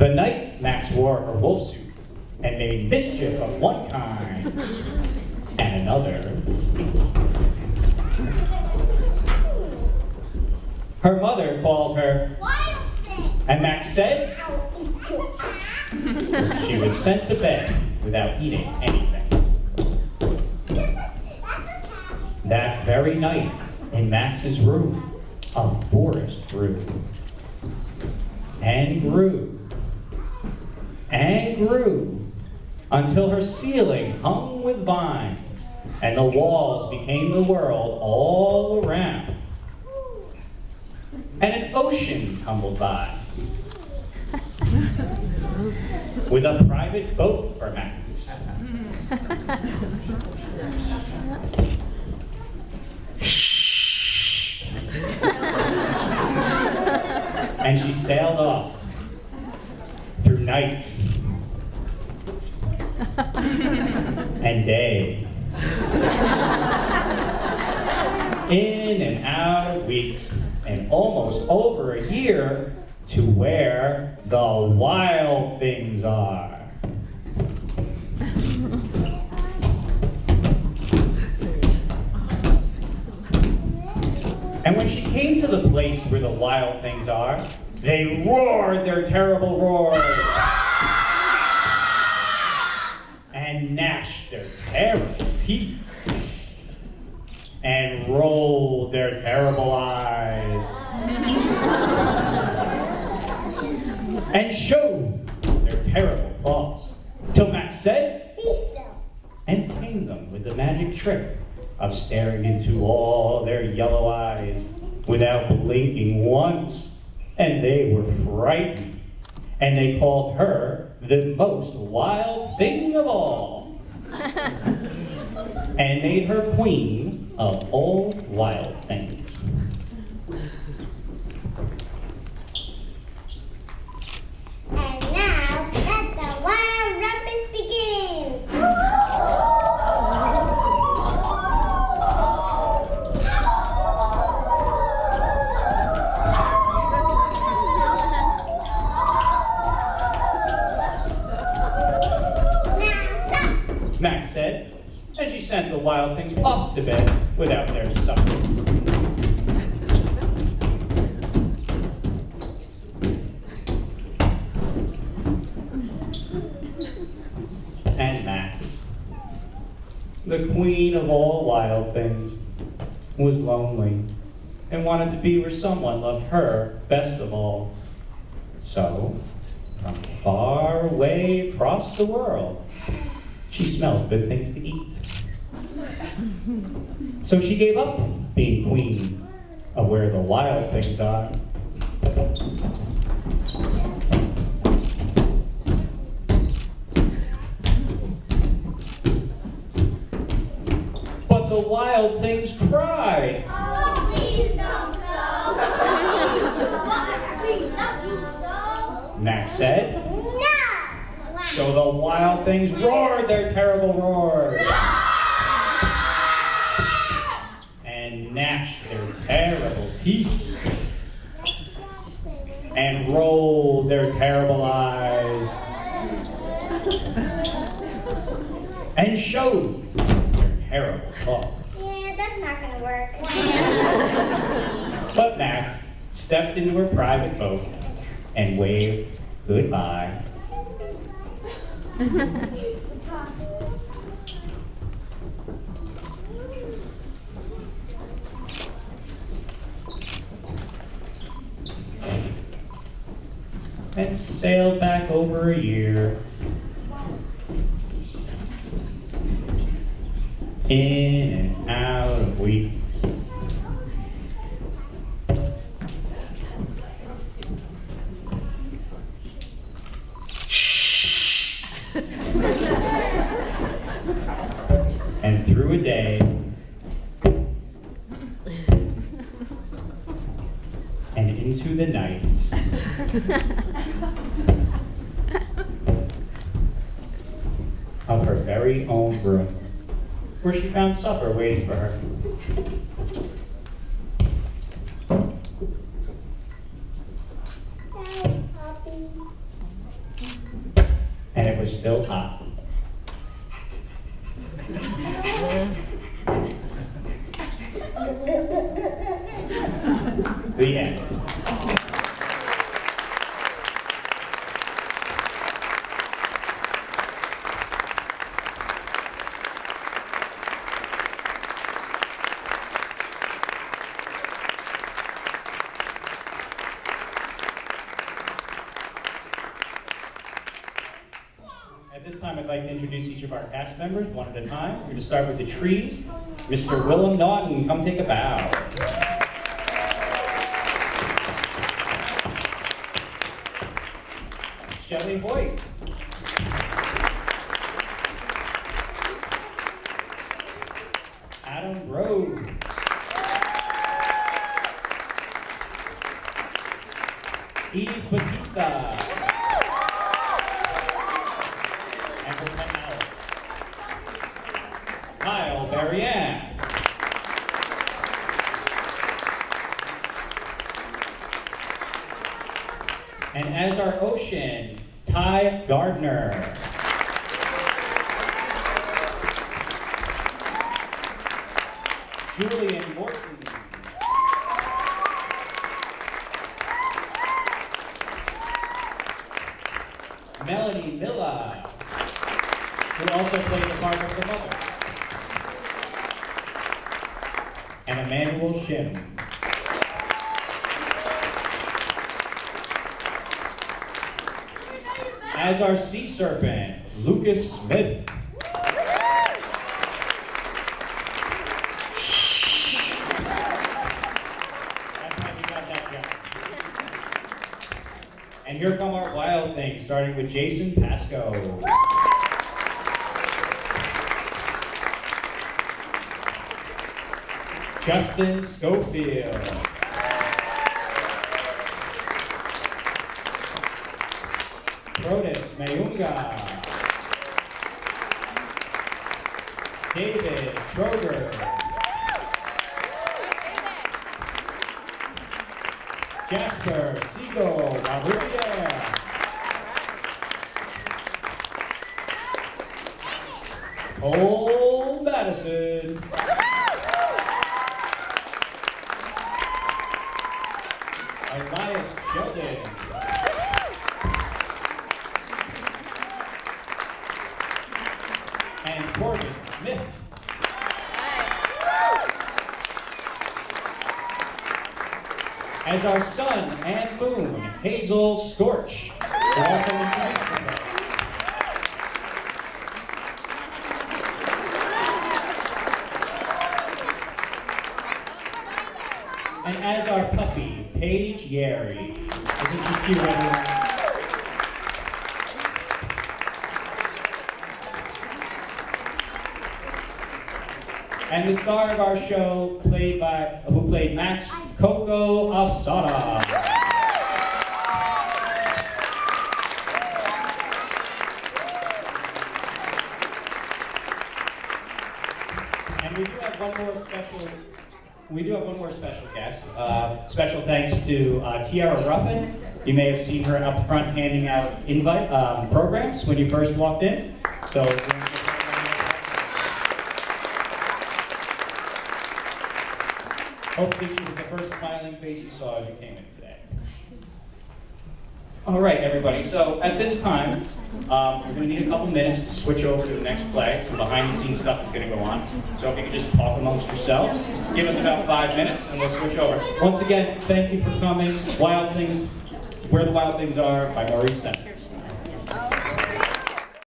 The night Max wore her wolf suit and made mischief of one kind and another. Her mother called her Wild thing. and Max said she was sent to bed without eating anything. That very night, in Max's room, a forest grew. And grew. And grew. Until her ceiling hung with vines, and the walls became the world all around. And an ocean tumbled by, with a private boat for Max. And she sailed off through night and day, in and out of weeks, and almost over a year, to where the wild things are. And when she came to the place where the wild things are, they roared their terrible roars and gnashed their terrible teeth and rolled their terrible eyes and showed their terrible claws, till Max said, Be still. and tamed them with the magic trick of staring into all their yellow eyes without blinking once, and they were frightened, and they called her the most wild thing of all, and made her queen of all wild things. And now, let the wild rumpus begin. Now, stop. Max said, and she sent the wild things off to bed without their supper. And Max, the queen of all wild things, was lonely and wanted to be where someone loved her best of all. So, from far away across the world, she smelled good things to eat. So she gave up being queen of where the wild things are. But the wild things cried. Oh, please don't go. We love you so. Max said. No. So the wild things roared their terrible roars and gnashed their terrible teeth and rolled their terrible eyes and showed their terrible claws. Yeah, that's not gonna work. But Max stepped into her private boat and waved goodbye. And sailed back over a year. In and out of weeks. And through a day. And into the night. Of her very own room, where she found supper waiting for her. and it was still hot. The end. At this time, I'd like to introduce each of our cast members one at a time. We're going to start with the trees. Mr. Willem Naughton, come take a bow. Shelley Hoyt. Adam Rhodes. Eve Batista. And for Penn Howard. Kyle Berrien. And as our ocean, Ty Gardner. Julian Morton. Melanie Miller, who also played the part of the mother. And Emmanuel Shim. As our sea serpent, Lucas Smith. That's how we got that job. And here come our wild things, starting with Jason Pasco. Justin Schofield. Protus Mayunga. David Troger. Jasper Siegel Lavriviere. Cole Madison. Elias Sheldon. And Corbin Smith. As our sun and moon, Hazel Scorch. We're also introduced to her. And as our puppy, Paige Yeri. Isn't she cute, everyone? And the star of our show, who played Max, Coco Asada. And we do have one more special guest. Special thanks to Tiara Ruffin. You may have seen her up front handing out invite programs when you first walked in. So. Hopefully she was the first smiling face you saw as you came in today. All right, everybody. So at this time, we're going to need a couple minutes to switch over to the next play. Some behind-the-scenes stuff is going to go on. So if you could just talk amongst yourselves, give us about 5 minutes, and we'll switch over. Once again, thank you for coming. Wild Things, Where the Wild Things Are by Maurice Center.